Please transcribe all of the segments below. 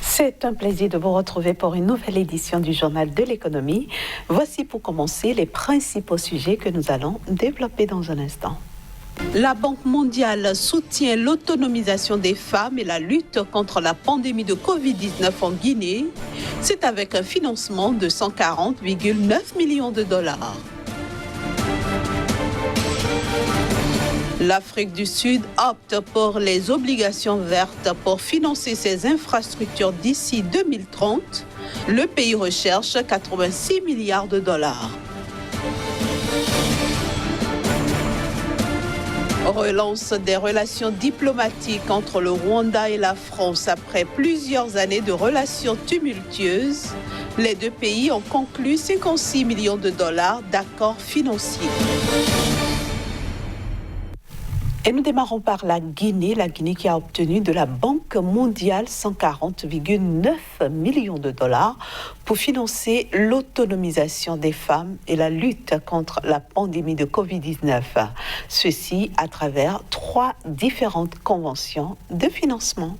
C'est un plaisir de vous retrouver pour une nouvelle édition du Journal de l'économie. Voici pour commencer les principaux sujets que nous allons développer dans un instant. La Banque mondiale soutient l'autonomisation des femmes et la lutte contre la pandémie de Covid-19 en Guinée. C'est avec un financement de 140,9 millions de dollars. L'Afrique du Sud opte pour les obligations vertes pour financer ses infrastructures d'ici 2030. Le pays recherche 86 milliards de dollars. Relance des relations diplomatiques entre le Rwanda et la France après plusieurs années de relations tumultueuses. Les deux pays ont conclu 56 millions de dollars d'accords financiers. Et nous démarrons par la Guinée qui a obtenu de la Banque mondiale 140,9 millions de dollars pour financer l'autonomisation des femmes et la lutte contre la pandémie de Covid-19. Ceci à travers 3 différentes conventions de financement.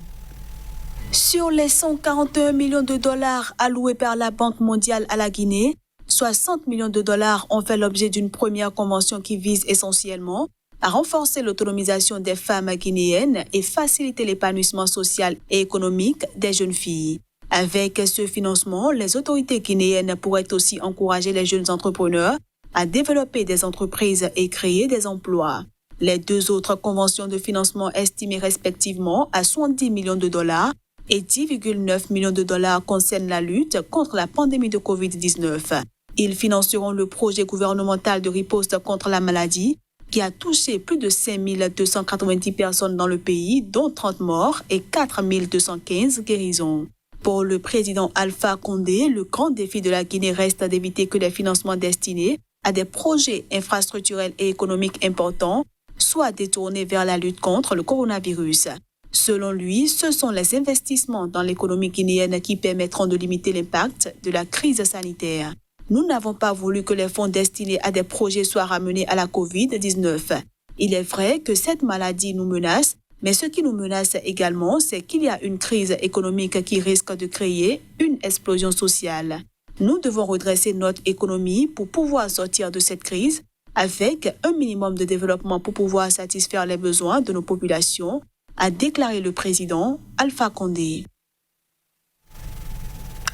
Sur les 141 millions de dollars alloués par la Banque mondiale à la Guinée, 60 millions de dollars ont fait l'objet d'une première convention qui vise essentiellement à renforcer l'autonomisation des femmes guinéennes et faciliter l'épanouissement social et économique des jeunes filles. Avec ce financement, les autorités guinéennes pourraient aussi encourager les jeunes entrepreneurs à développer des entreprises et créer des emplois. Les 2 autres conventions de financement estimées respectivement à 70 millions de dollars et 10,9 millions de dollars concernent la lutte contre la pandémie de Covid-19. Ils financeront le projet gouvernemental de riposte contre la maladie qui a touché plus de 5 290 personnes dans le pays, dont 30 morts et 4 215 guérisons. Pour le président Alpha Condé, le grand défi de la Guinée reste d'éviter que les financements destinés à des projets infrastructurels et économiques importants soient détournés vers la lutte contre le coronavirus. Selon lui, ce sont les investissements dans l'économie guinéenne qui permettront de limiter l'impact de la crise sanitaire. Nous n'avons pas voulu que les fonds destinés à des projets soient ramenés à la Covid-19. Il est vrai que cette maladie nous menace, mais ce qui nous menace également, c'est qu'il y a une crise économique qui risque de créer une explosion sociale. Nous devons redresser notre économie pour pouvoir sortir de cette crise avec un minimum de développement pour pouvoir satisfaire les besoins de nos populations, a déclaré le président Alpha Condé.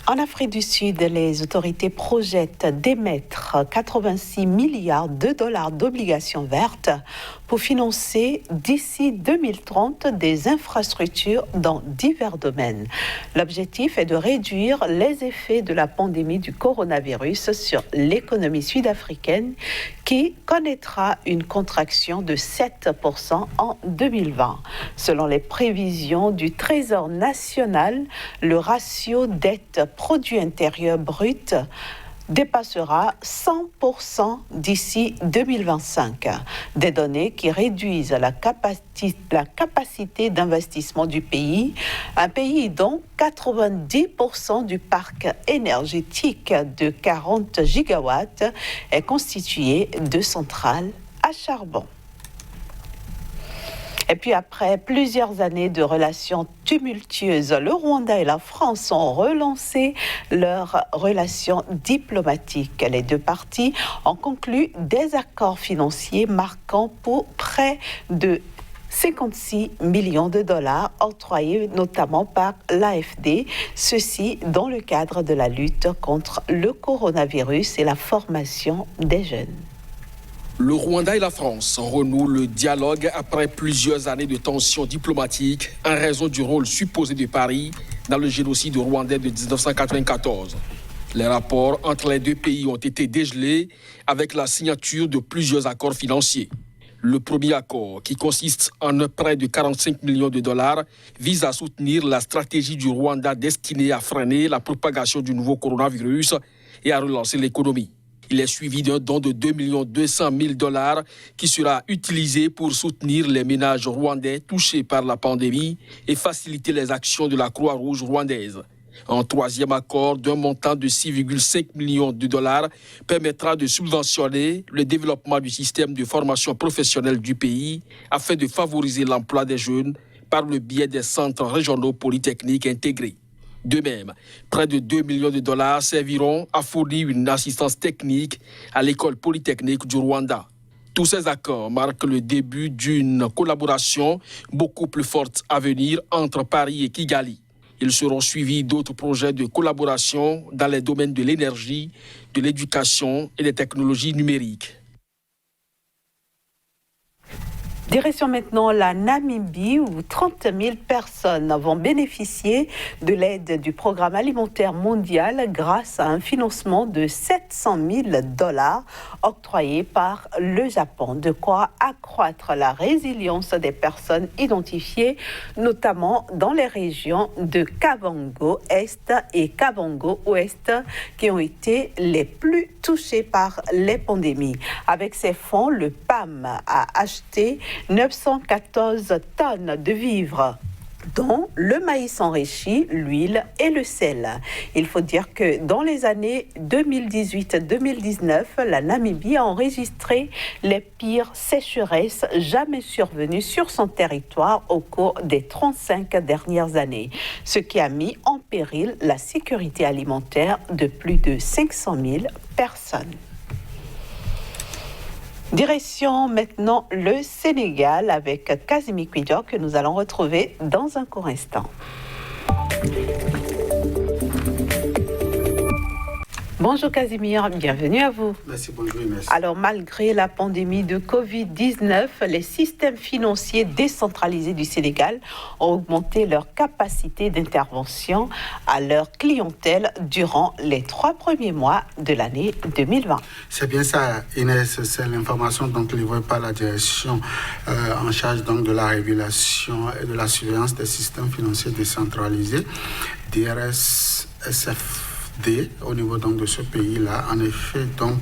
En Afrique du Sud, les autorités projettent d'émettre 86 milliards de dollars d'obligations vertes pour financer d'ici 2030 des infrastructures dans divers domaines. L'objectif est de réduire les effets de la pandémie du coronavirus sur l'économie sud-africaine qui connaîtra une contraction de 7% en 2020. Selon les prévisions du Trésor national, le ratio dette-produit intérieur brut dépassera 100% d'ici 2025. Des données qui réduisent la capacité d'investissement du pays, un pays dont 90% du parc énergétique de 40 gigawatts est constitué de centrales à charbon. Et puis après plusieurs années de relations tumultueuses, le Rwanda et la France ont relancé leurs relations diplomatiques. Les 2 parties ont conclu des accords financiers marquants pour près de 56 millions de dollars octroyés notamment par l'AFD, ceci dans le cadre de la lutte contre le coronavirus et la formation des jeunes. Le Rwanda et la France renouent le dialogue après plusieurs années de tensions diplomatiques en raison du rôle supposé de Paris dans le génocide rwandais de 1994. Les rapports entre les 2 pays ont été dégelés avec la signature de plusieurs accords financiers. Le premier accord, qui consiste en un prêt de 45 millions de dollars, vise à soutenir la stratégie du Rwanda destinée à freiner la propagation du nouveau coronavirus et à relancer l'économie. Il est suivi d'un don de 2 200 000 dollars qui sera utilisé pour soutenir les ménages rwandais touchés par la pandémie et faciliter les actions de la Croix-Rouge rwandaise. Un troisième accord d'un montant de 6,5 millions de dollars permettra de subventionner le développement du système de formation professionnelle du pays afin de favoriser l'emploi des jeunes par le biais des centres régionaux polytechniques intégrés. De même, près de 2 millions de dollars serviront à fournir une assistance technique à l'école polytechnique du Rwanda. Tous ces accords marquent le début d'une collaboration beaucoup plus forte à venir entre Paris et Kigali. Ils seront suivis d'autres projets de collaboration dans les domaines de l'énergie, de l'éducation et des technologies numériques. Direction maintenant la Namibie où 30 000 personnes vont bénéficier de l'aide du programme alimentaire mondial grâce à un financement de 700 000 $ octroyé par le Japon. De quoi accroître la résilience des personnes identifiées, notamment dans les régions de Kavango Est et Kavango Ouest qui ont été les plus touchées par les pandémies. Avec ces fonds, le PAM a acheté 914 tonnes de vivres, dont le maïs enrichi, l'huile et le sel. Il faut dire que dans les années 2018-2019, la Namibie a enregistré les pires sécheresses jamais survenues sur son territoire au cours des 35 dernières années, ce qui a mis en péril la sécurité alimentaire de plus de 500 000 personnes. Direction maintenant le Sénégal avec Casimir Kouidjok que nous allons retrouver dans un court instant. Bonjour Casimir, bienvenue à vous. Merci, bonjour Inès. Alors malgré la pandémie de Covid-19, les systèmes financiers décentralisés du Sénégal ont augmenté leur capacité d'intervention à leur clientèle durant les 3 premiers mois de l'année 2020. C'est bien ça Inès, c'est l'information donc livrée par la direction en charge donc de la régulation et de la surveillance des systèmes financiers décentralisés, DRSSF. Au niveau donc de ce pays-là. En effet, donc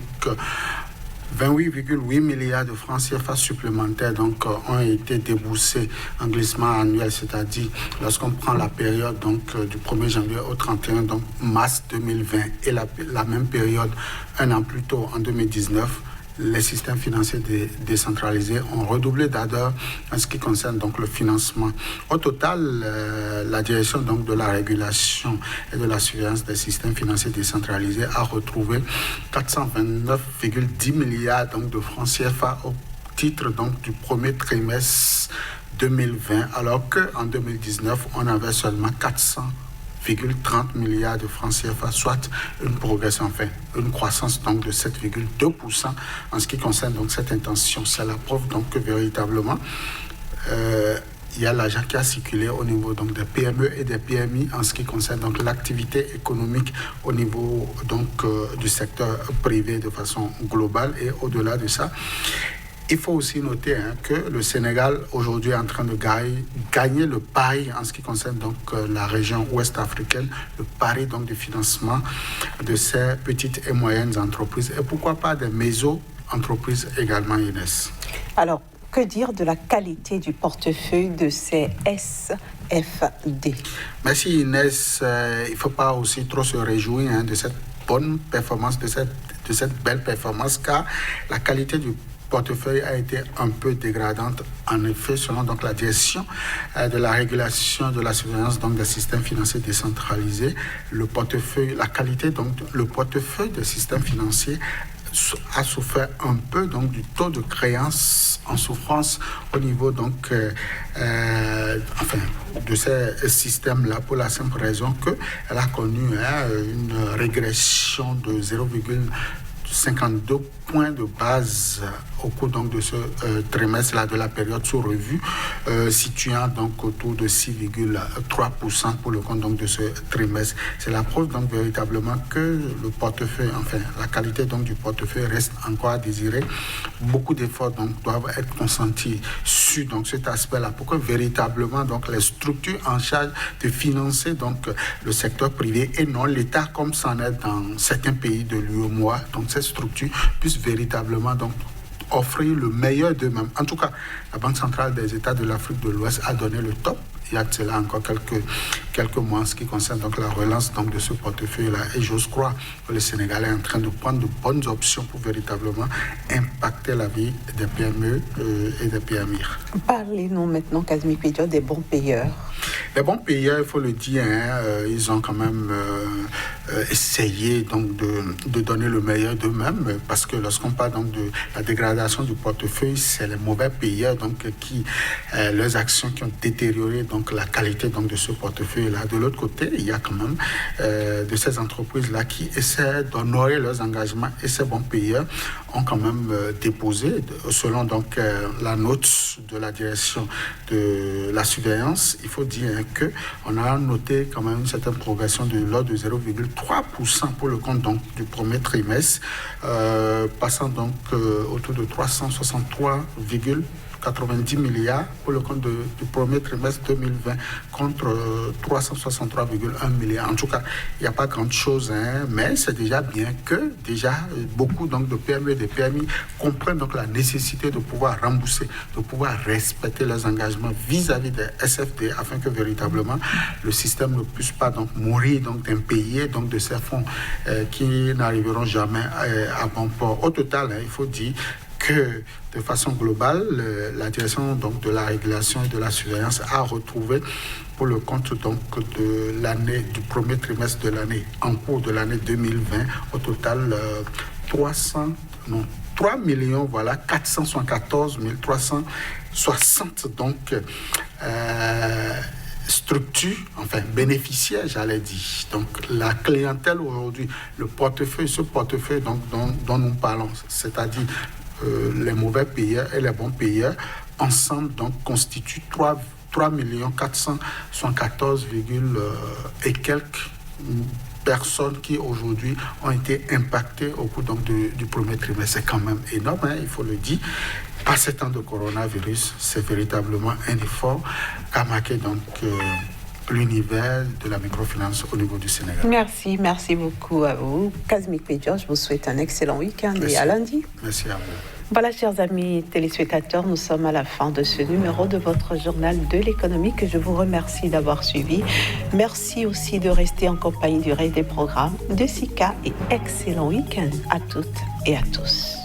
28,8 milliards de francs CFA supplémentaires donc, ont été déboursés en glissement annuel, c'est-à-dire lorsqu'on prend la période donc, du 1er janvier au 31 donc, mars 2020 et la même période un an plus tôt en 2019. Les systèmes financiers décentralisés ont redoublé d'ardeur en ce qui concerne donc le financement. Au total, la direction donc de la régulation et de la surveillance des systèmes financiers décentralisés a retrouvé 429,10 milliards donc de francs CFA au titre donc du premier trimestre 2020, alors qu'en 2019, on avait seulement 400,30 milliards de francs CFA, soit une progression, enfin une croissance donc de 7,2% en ce qui concerne donc cette intention. C'est la preuve donc que véritablement il y a l'argent qui a circulé au niveau donc des PME et des PMI en ce qui concerne donc l'activité économique au niveau donc du secteur privé de façon globale. Et au-delà de ça, il faut aussi noter que le Sénégal aujourd'hui est en train de gagner le pari en ce qui concerne donc la région ouest africaine, le pari donc du financement de ces petites et moyennes entreprises et pourquoi pas des méso-entreprises également, Inès. Alors, que dire de la qualité du portefeuille de ces SFD? Merci Inès. Il ne faut pas aussi trop se réjouir de cette bonne performance, de cette belle performance, car la qualité du portefeuille a été un peu dégradante. En effet, selon donc la direction de la régulation de la surveillance donc des systèmes financiers décentralisés, le portefeuille des systèmes financiers a souffert un peu donc du taux de créance en souffrance au niveau donc de ces systèmes-là, pour la simple raison qu'elle a connu une régression de 0,52 points de base au cours donc de ce trimestre-là de la période sous revue, situant donc autour de 6,3% pour le compte donc de ce trimestre. C'est la preuve donc véritablement que le portefeuille, la qualité donc du portefeuille reste encore à désirer. Beaucoup d'efforts donc doivent être consentis sur donc cet aspect-là pour que véritablement donc les structures en charge de financer donc le secteur privé et non l'État comme c'en est dans certains pays de l'UEMOA, donc ces structures puissent véritablement donc offrir le meilleur d'eux-mêmes. En tout cas, la Banque centrale des États de l'Afrique de l'Ouest a donné le top. Il y a de cela encore quelques mois en ce qui concerne donc la relance donc, de ce portefeuille-là. Et j'ose croire que le Sénégal est en train de prendre de bonnes options pour véritablement impacter la vie des PME et des PMI. Parlez-nous maintenant, Kazmi Pédio, des bons payeurs. Les bons payeurs, il faut le dire, ils ont quand même essayé donc, de donner le meilleur d'eux-mêmes, parce que lorsqu'on parle donc, de la dégradation du portefeuille, c'est les mauvais payeurs donc, leurs actions qui ont détérioré donc, la qualité donc, de ce portefeuille-là. De l'autre côté, il y a quand même de ces entreprises-là qui essaient d'honorer leurs engagements, et ces bons payeurs ont quand même déposé, selon donc, la note de la direction de la surveillance, il faut dire qu'on a noté quand même une certaine progression de l'ordre de 0,3% pour le compte donc, du premier trimestre, passant donc autour de 363,90 milliards pour le compte du premier trimestre 2020 contre 363,1 milliards. En tout cas, il n'y a pas grand-chose, mais c'est déjà bien que beaucoup donc, de PME et de PMI comprennent donc, la nécessité de pouvoir rembourser, de pouvoir respecter leurs engagements vis-à-vis des SFD afin que véritablement le système ne puisse pas donc, mourir donc, d'impayés donc, de ces fonds qui n'arriveront jamais à bon port. Au total, il faut dire que de façon globale, la direction donc, de la régulation et de la surveillance a retrouvé pour le compte donc, de l'année, du premier trimestre de l'année, en cours de l'année 2020, au total 3 474 360 donc, structures, enfin bénéficiaires, j'allais dire. Donc la clientèle aujourd'hui, le portefeuille, ce portefeuille donc, dont nous parlons, c'est-à-dire les mauvais payeurs et les bons payeurs, ensemble donc constituent 3 474, et quelques personnes qui aujourd'hui ont été impactées au cours donc, du premier trimestre. C'est quand même énorme, il faut le dire. Par ces temps de coronavirus, c'est véritablement un effort qu'a marqué donc l'univers de la microfinance au niveau du Sénégal. Merci beaucoup à vous. Kazmi Pédio, je vous souhaite un excellent week-end et à lundi. Merci à vous. Voilà, chers amis téléspectateurs, nous sommes à la fin de ce numéro de votre journal de l'économie que je vous remercie d'avoir suivi. Merci aussi de rester en compagnie du reste des programmes de SICA et excellent week-end à toutes et à tous.